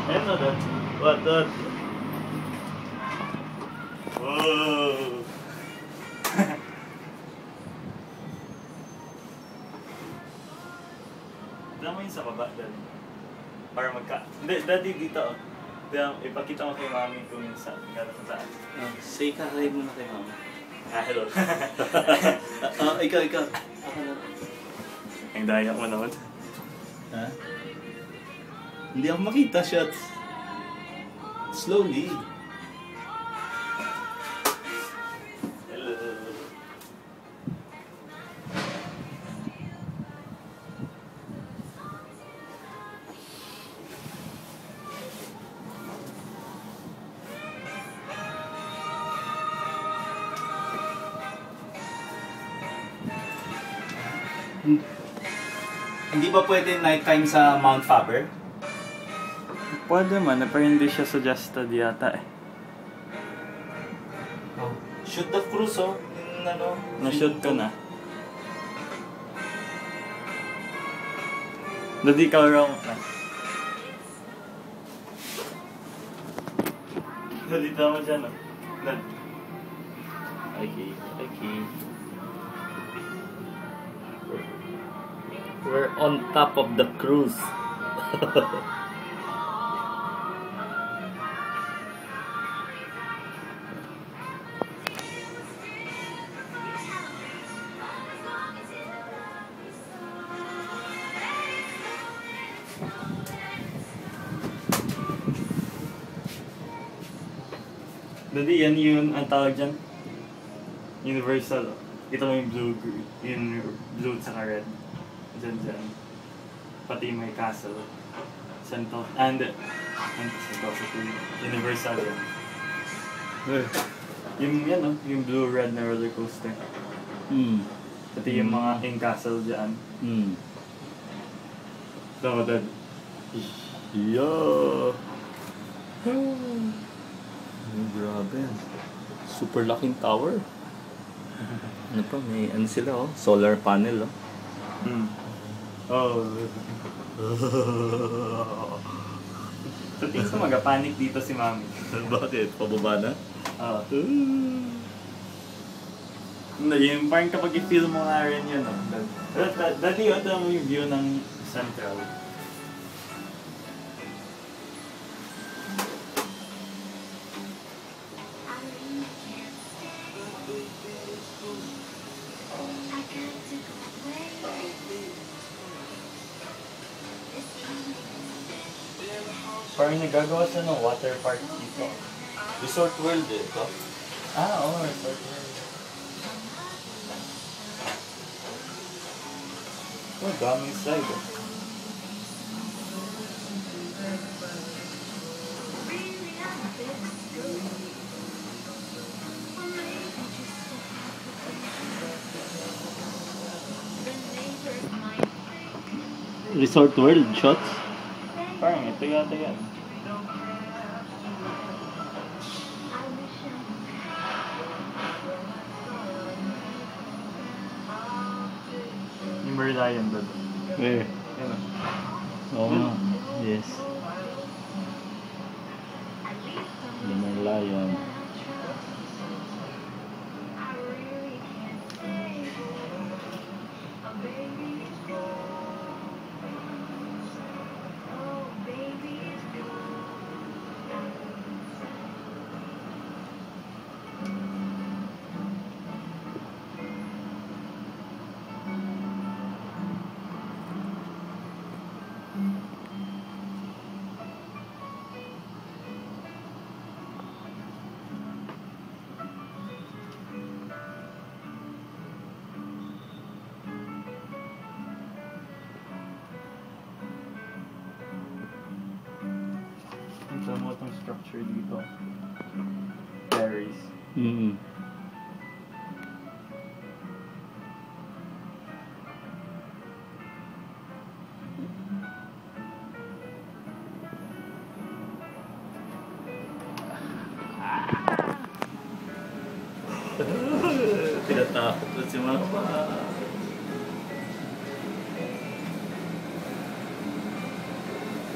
Ayun na doon. What? Whoa! Tama yun sa baba doon. Para Hindi, daddy dito. Ipakita mo kay mami kung yung gano'n sa saan. Say ka, hi muna kay mami. Hello. Ikaw. Ako na. Ang daya mo naman. Ha? Hindi ako makita, shots. Slowly. Hello. Hindi ba pwede nighttime sa Mount Faber? Pwede man, pero hindi siya suggested yata eh. Oh. Shoot the cruise, oh. Yung ano. Na-shoot ko na. Dadi ka wrong. Dadi tama dyan oh. Okay. We're on top of the cruise. Dadi yan yun ang tawag dyan. Universal. Ito mo yung blue, yung blue at saka red. Dyan. Pati may castle. Santo. And Universal yan. Yung yan oh, yung blue-red na roller coaster. Pati yung mga king castle dyan. Tama dad. Yeah. Grabe. Super laking tower. Ano pa, may ano sila oh, solar panel oh. Oh. So tingin ko mag-panic dito si mami. Bakit? Pababa na? Yung parang kapag i-feel mo nga rin yun. Dati yun, ito mo yung view ng Central. Parang nagagawa siya ng water park dito. Resort World eh, ito? Oo, Resort World. Oh, daming slide oh. Resort World shots? Parang ito yata yan. Yung Merlion doon. Where? Yan o. Oo nga. Yes. Yung lion. Ito mo itong structure dito. Berries. Tinatakot na si mama.